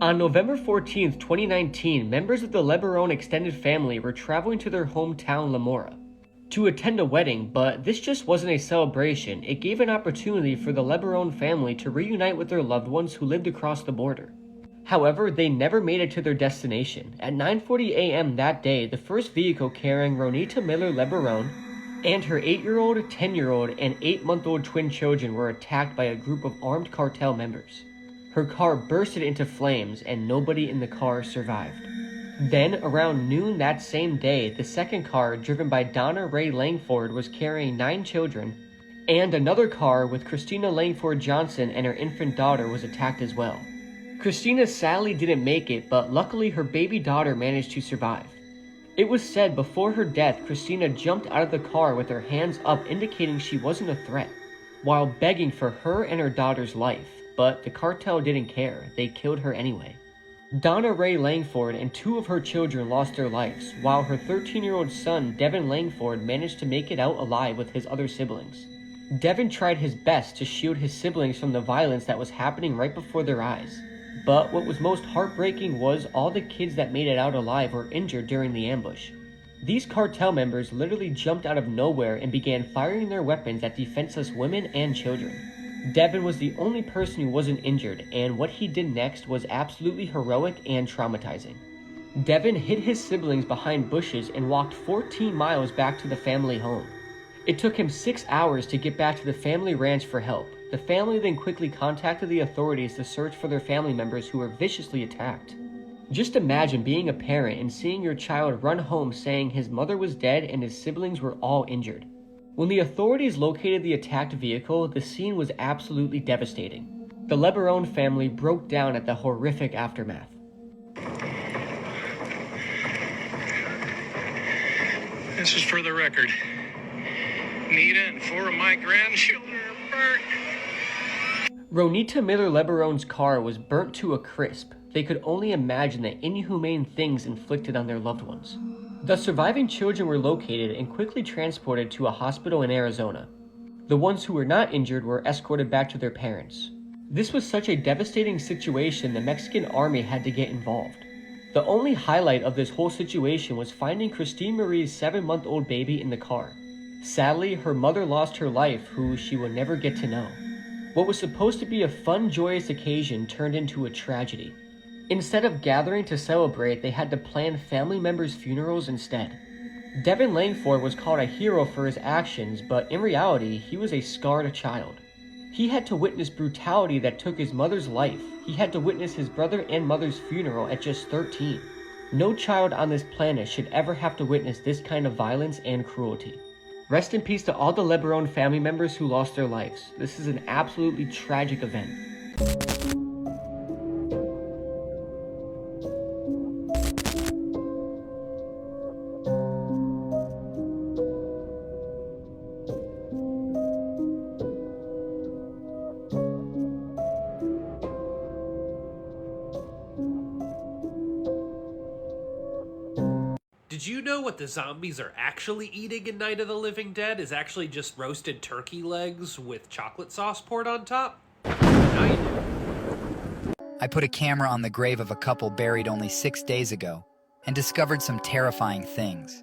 On November 14th, 2019, members of the LeBaron extended family were traveling to their hometown La Mora to attend a wedding, but this just wasn't a celebration. It gave an opportunity for the LeBaron family to reunite with their loved ones who lived across the border. However, they never made it to their destination. At 9:40 a.m. that day, the first vehicle carrying Ronita Miller LeBaron and her 8-year-old, 10-year-old, and 8-month-old twin children were attacked by a group of armed cartel members. Her car bursted into flames and nobody in the car survived. Then, around noon that same day, the second car, driven by Donna Ray Langford, was carrying 9 children, and another car with Christina Langford Johnson and her infant daughter was attacked as well. Christina sadly didn't make it, but luckily her baby daughter managed to survive. It was said before her death, Christina jumped out of the car with her hands up, indicating she wasn't a threat, while begging for her and her daughter's life, but the cartel didn't care. They killed her anyway. Donna Ray Langford and 2 of her children lost their lives, while her 13-year-old son, Devin Langford, managed to make it out alive with his other siblings. Devin tried his best to shield his siblings from the violence that was happening right before their eyes. But what was most heartbreaking was all the kids that made it out alive were injured during the ambush. These cartel members literally jumped out of nowhere and began firing their weapons at defenseless women and children. Devin was the only person who wasn't injured, and what he did next was absolutely heroic and traumatizing. Devin hid his siblings behind bushes and walked 14 miles back to the family home. It took him 6 hours to get back to the family ranch for help. The family then quickly contacted the authorities to search for their family members who were viciously attacked. Just imagine being a parent and seeing your child run home saying his mother was dead and his siblings were all injured. When the authorities located the attacked vehicle, the scene was absolutely devastating. The LeBaron family broke down at the horrific aftermath. This is for the record. Nita and 4 of my grandchildren are burnt. Ronita Miller LeBaron's car was burnt to a crisp. They could only imagine the inhumane things inflicted on their loved ones. The surviving children were located and quickly transported to a hospital in Arizona. The ones who were not injured were escorted back to their parents. This was such a devastating situation, the Mexican army had to get involved. The only highlight of this whole situation was finding Christine Marie's 7-month-old baby in the car. Sadly, her mother lost her life, who she will never get to know. What was supposed to be a fun, joyous occasion turned into a tragedy. Instead of gathering to celebrate, they had to plan family members' funerals instead. Devin Langford was called a hero for his actions, but in reality, he was a scarred child. He had to witness brutality that took his mother's life. He had to witness his brother and mother's funeral at just 13. No child on this planet should ever have to witness this kind of violence and cruelty. Rest in peace to all the Lebaron family members who lost their lives. This is an absolutely tragic event. Did you know what the zombies are actually eating in Night of the Living Dead is actually just roasted turkey legs with chocolate sauce poured on top? Now you do. I put a camera on the grave of a couple buried only 6 days ago and discovered some terrifying things.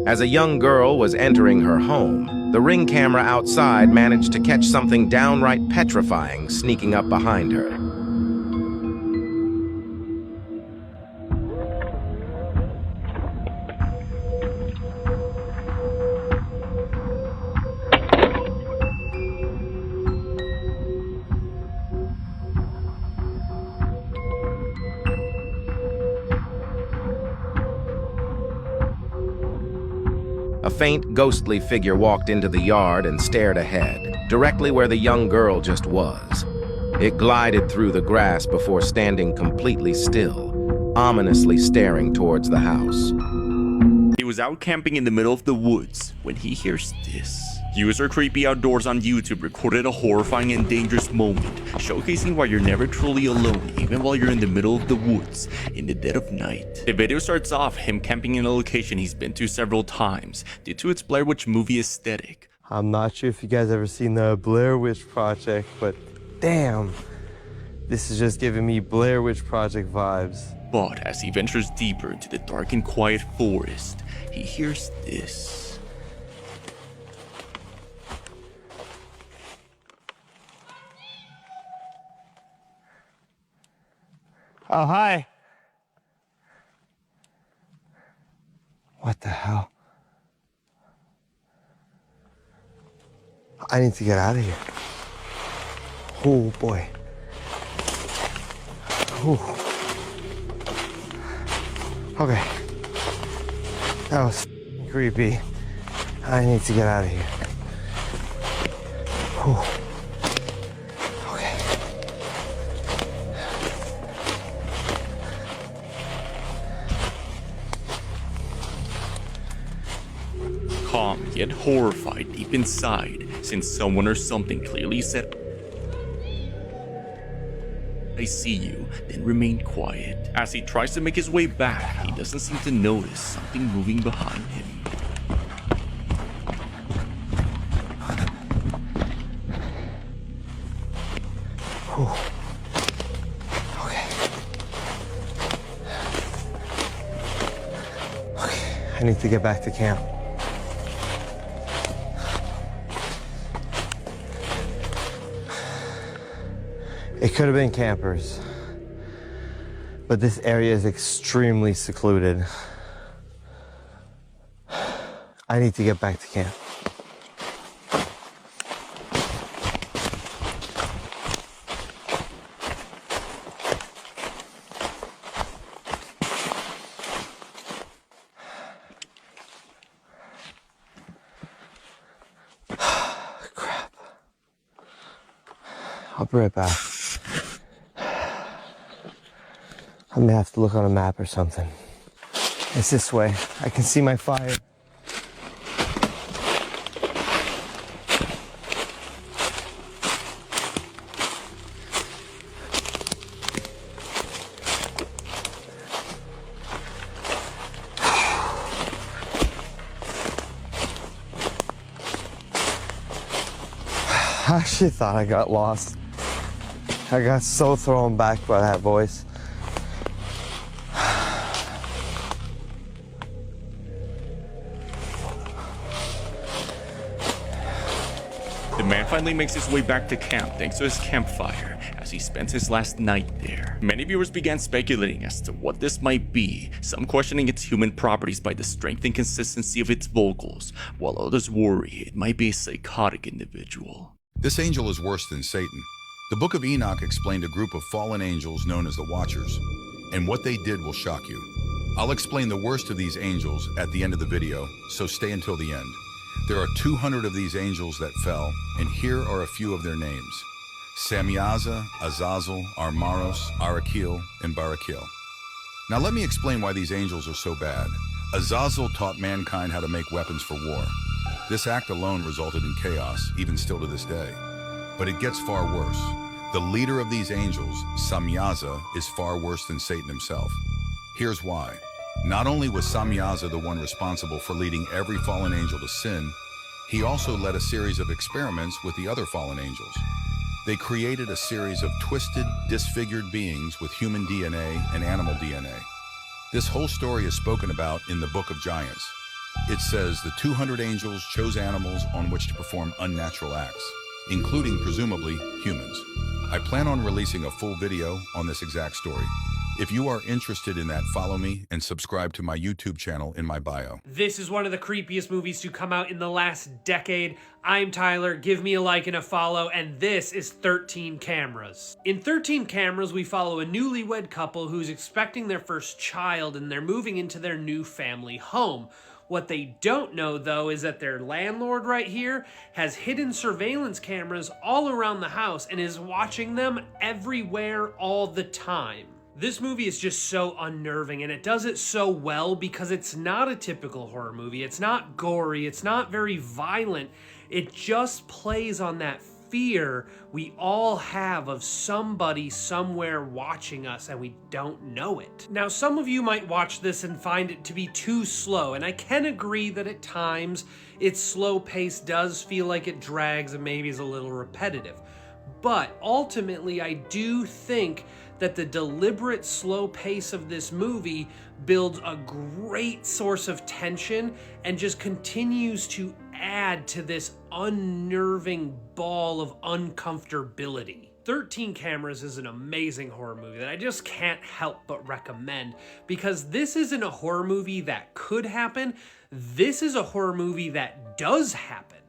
As a young girl was entering her home, the Ring camera outside managed to catch something downright petrifying sneaking up behind her. A faint, ghostly figure walked into the yard and stared ahead, directly where the young girl just was. It glided through the grass before standing completely still, ominously staring towards the house. He was out camping in the middle of the woods when he hears this. User Creepy Outdoors on YouTube recorded a horrifying and dangerous moment, showcasing why you're never truly alone, even while you're in the middle of the woods in the dead of night. The video starts off him camping in a location he's been to several times due to its Blair Witch movie aesthetic. I'm not sure if you guys ever seen the Blair Witch Project, but damn, this is just giving me Blair Witch Project vibes. But as he ventures deeper into the dark and quiet forest, he hears this. Oh, hi. What the hell? I need to get out of here. Oh, boy. Ooh. Okay. That was creepy. I need to get out of here. Ooh. Calm yet horrified deep inside, since someone or something clearly said, "I see you," then remained quiet. As he tries to make his way back, he doesn't seem to notice something moving behind him. I need to get back to camp. It could have been campers, but this area is extremely secluded. I need to get back to camp. Crap. I'll be right back. I may have to look on a map or something. It's this way. I can see my fire. I actually thought I got lost. I got so thrown back by that voice. The man finally makes his way back to camp thanks to his campfire as he spends his last night there. Many viewers began speculating as to what this might be, some questioning its human properties by the strength and consistency of its vocals, while others worry it might be a psychotic individual. This angel is worse than Satan. The Book of Enoch explained a group of fallen angels known as the Watchers, and what they did will shock you. I'll explain the worst of these angels at the end of the video, so stay until the end. There are 200 of these angels that fell, and here are a few of their names: Samyaza, Azazel, Armaros, Arakil, and Barakil. Now let me explain why these angels are so bad. Azazel taught mankind how to make weapons for war. This act alone resulted in chaos, even still to this day. But it gets far worse. The leader of these angels, Samyaza, is far worse than Satan himself. Here's why. Not only was Samyaza the one responsible for leading every fallen angel to sin, he also led a series of experiments with the other fallen angels. They created a series of twisted, disfigured beings with human DNA and animal DNA. This whole story is spoken about in the Book of Giants. It says the 200 angels chose animals on which to perform unnatural acts, including presumably humans. I plan on releasing a full video on this exact story. If you are interested in that, follow me and subscribe to my YouTube channel in my bio. This is one of the creepiest movies to come out in the last decade. I'm Tyler, give me a like and a follow, and this is 13 Cameras. In 13 Cameras, we follow a newlywed couple who's expecting their first child and they're moving into their new family home. What they don't know, though, is that their landlord right here has hidden surveillance cameras all around the house and is watching them everywhere all the time. This movie is just so unnerving, and it does it so well because it's not a typical horror movie. It's not gory, it's not very violent. It just plays on that fear we all have of somebody somewhere watching us and we don't know it. Now, some of you might watch this and find it to be too slow, and I can agree that at times its slow pace does feel like it drags and maybe is a little repetitive. But ultimately, I do think that the deliberate slow pace of this movie builds a great source of tension and just continues to add to this unnerving ball of uncomfortability. 13 Cameras is an amazing horror movie that I just can't help but recommend, because this isn't a horror movie that could happen. This is a horror movie that does happen.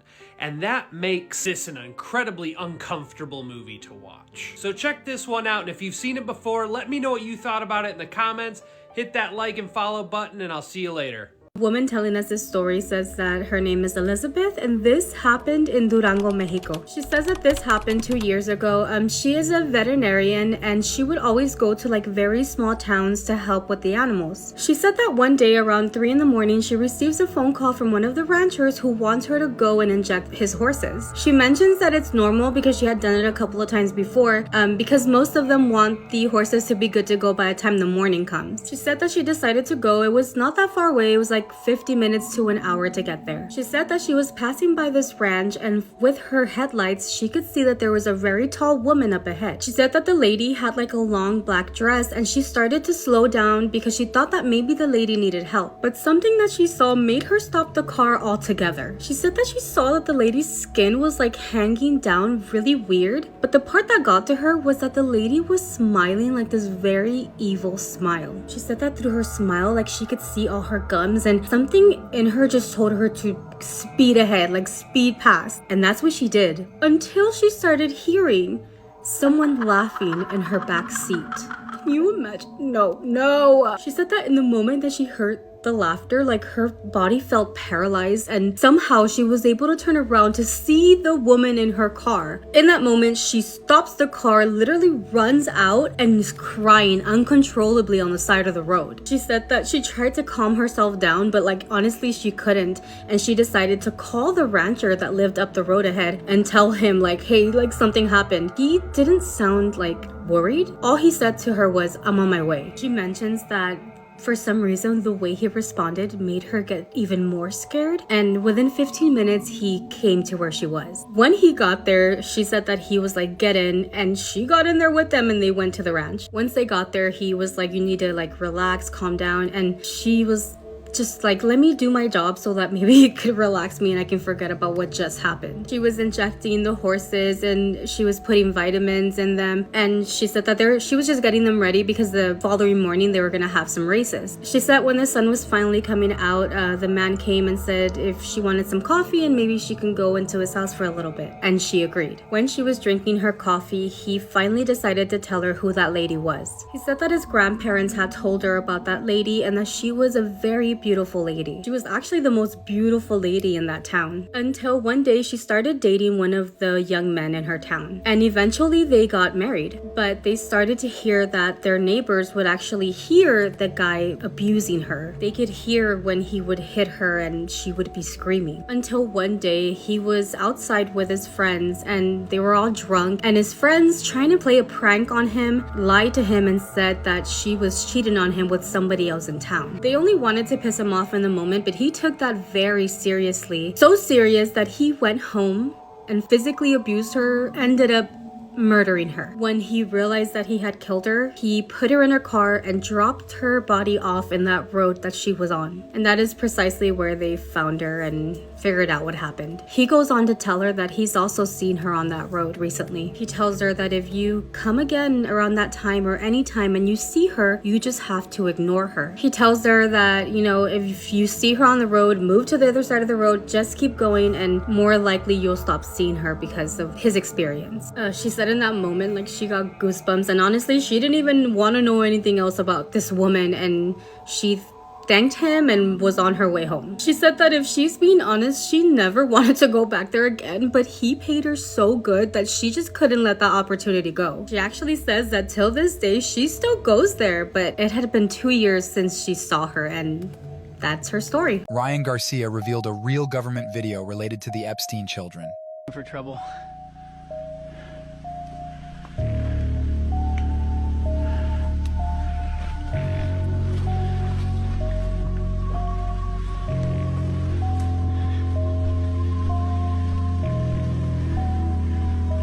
And that makes this an incredibly uncomfortable movie to watch. So check this one out, and if you've seen it before, let me know what you thought about it in the comments. Hit that like and follow button, and I'll see you later. Woman telling us this story says that her name is Elizabeth, and this happened in Durango, Mexico. She says that this happened 2 years ago. She is a veterinarian, and she would always go to like very small towns to help with the animals. She said that one day around 3 in the morning, she receives a phone call from one of the ranchers who wants her to go and inject his horses. She mentions that it's normal because she had done it a couple of times before, because most of them want the horses to be good to go by the time the morning comes. She said that she decided to go. It was not that far away. It was like 50 minutes to an hour to get there. She said that she was passing by this ranch, and with her headlights she could see that there was a very tall woman up ahead. She said that the lady had like a long black dress, and she started to slow down because she thought that maybe the lady needed help. But something that she saw made her stop the car altogether. She said that she saw that the lady's skin was like hanging down really weird, but the part that got to her was that the lady was smiling like this very evil smile. She said that through her smile, like she could see all her gums, and something in her just told her to speed ahead, like speed past. And that's what she did, until she started hearing someone laughing in her back seat. Can you imagine? No. She said that in the moment that she heard the laughter, like her body felt paralyzed, and somehow she was able to turn around to see the woman in her car. In that moment, she stops the car, literally runs out, and is crying uncontrollably on the side of the road. She said that she tried to calm herself down, but like honestly she couldn't, and she decided to call the rancher that lived up the road ahead and tell him like, hey, like something happened. He didn't sound like worried. All he said to her was, I'm on my way. She mentions that For some reason, the way he responded made her get even more scared, and within 15 minutes, he came to where she was. When he got there, she said that he was like, get in, and she got in there with them and they went to the ranch. Once they got there, he was like, you need to like relax, calm down, and she was just like, let me do my job so that maybe it could relax me and I can forget about what just happened. She was injecting the horses and she was putting vitamins in them, and she said that she was just getting them ready because the following morning they were gonna have some races. She said when the sun was finally coming out, the man came and said if she wanted some coffee and maybe she can go into his house for a little bit, and she agreed. When she was drinking her coffee, he finally decided to tell her who that lady was. He said that his grandparents had told her about that lady and that she was a very beautiful lady. She was actually the most beautiful lady in that town, until one day she started dating one of the young men in her town, and eventually they got married. But they started to hear that their neighbors would actually hear the guy abusing her. They could hear when he would hit her and she would be screaming, until one day he was outside with his friends and they were all drunk, and his friends, trying to play a prank on him, lied to him and said that she was cheating on him with somebody else in town. They only wanted to piss him off in the moment, but he took that very seriously. So serious that he went home and physically abused her, ended up murdering her. When he realized that he had killed her, he put her in her car and dropped her body off in that road that she was on. And that is precisely where they found her and figured out what happened. He goes on to tell her that he's also seen her on that road recently. He tells her that if you come again around that time or any time and you see her, you just have to ignore her. He tells her that, you know, if you see her on the road, move to the other side of the road, just keep going, and more likely you'll stop seeing her because of his experience. She said in that moment, like, she got goosebumps, and honestly, she didn't even want to know anything else about this woman, and she thanked him and was on her way home. She said that if she's being honest, she never wanted to go back there again, but he paid her so good that she just couldn't let that opportunity go. She actually says that till this day, she still goes there, but it had been 2 years since she saw her, and that's her story. Ryan Garcia revealed a real government video related to the Epstein children. For trouble.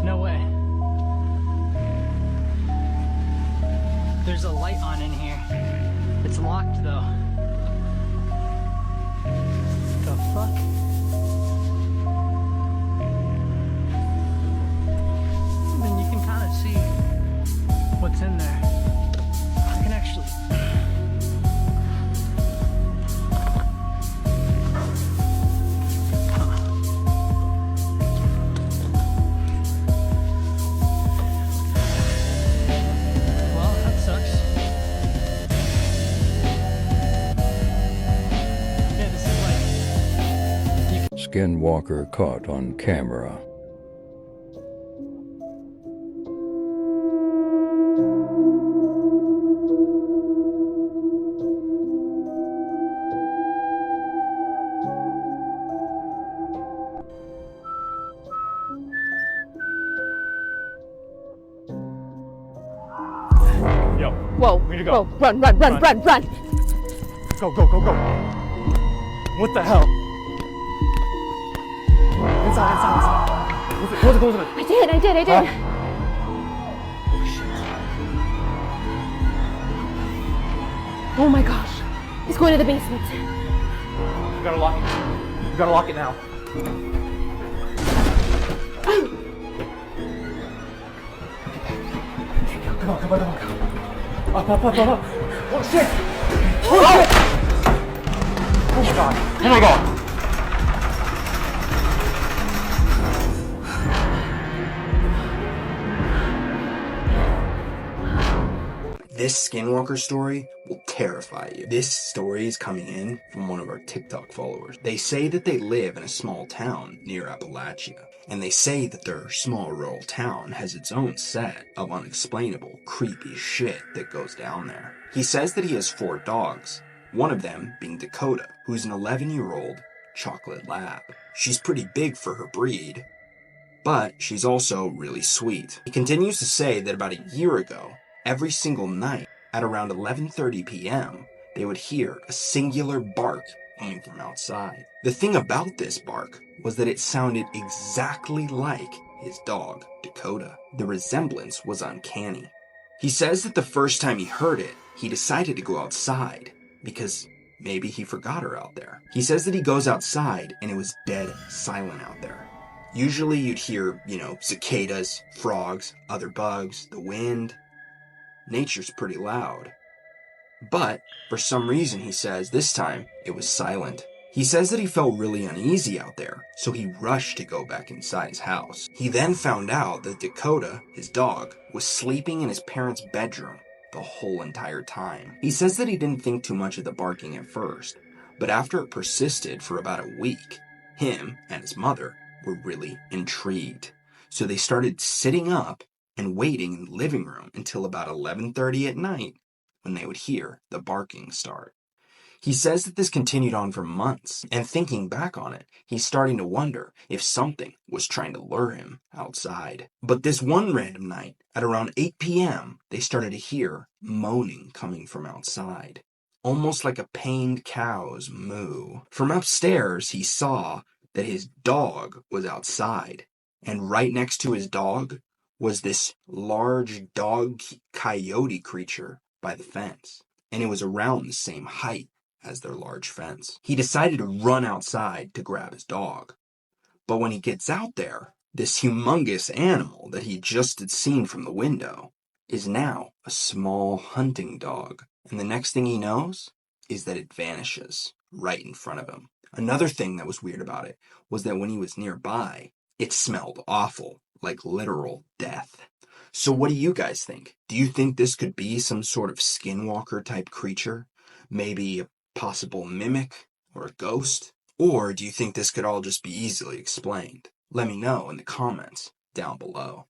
No way. There's a light on in here. It's locked though. The fuck? I mean, you can kind of see what's in there. I can actually... Well, that sucks. Yeah, this is like... Skinwalker caught on camera. Yo. Whoa, we need to go. whoa, run. Go. What the hell? Inside. Close it. I did. Oh my gosh, he's going to the basement. We gotta lock it. We gotta lock it now. Come on. Up. Oh shit! Oh my god. This Skinwalker story will terrify you. This story is coming in from one of our TikTok followers. They say that they live in a small town near Appalachia, and they say that their small rural town has its own set of unexplainable, creepy shit that goes down there. He says that he has 4 dogs, one of them being Dakota, who's an 11-year-old chocolate lab. She's pretty big for her breed, but she's also really sweet. He continues to say that about a year ago, every single night at around 11:30 p.m., they they would hear a singular bark coming from outside. The thing about this bark was that it sounded exactly like his dog, Dakota. The resemblance was uncanny. He says that the first time he heard it, he decided to go outside because maybe he forgot her out there. He says that he goes outside and it was dead silent out there. Usually you'd hear, cicadas, frogs, other bugs, the wind. Nature's pretty loud. But for some reason, he says, this time it was silent. He says that he felt really uneasy out there, so he rushed to go back inside his house. He then found out that Dakota, his dog, was sleeping in his parents' bedroom the whole entire time. He says that he didn't think too much of the barking at first, but after it persisted for about a week, him and his mother were really intrigued. So they started sitting up and waiting in the living room until about 11:30 at night when they would hear the barking start. He says that this continued on for months, and thinking back on it, he's starting to wonder if something was trying to lure him outside. But this one random night, at around 8 p.m., they started to hear moaning coming from outside, almost like a pained cow's moo. From upstairs, he saw that his dog was outside, and right next to his dog was this large dog coyote creature by the fence, and it was around the same height as their large fence. He decided to run outside to grab his dog. But when he gets out there, this humongous animal that he just had seen from the window is now a small hunting dog. And the next thing he knows is that it vanishes right in front of him. Another thing that was weird about it was that when he was nearby, it smelled awful, like literal death. So what do you guys think? Do you think this could be some sort of skinwalker type creature? Maybe a possible mimic or a ghost? Or do you think this could all just be easily explained? Let me know in the comments down below.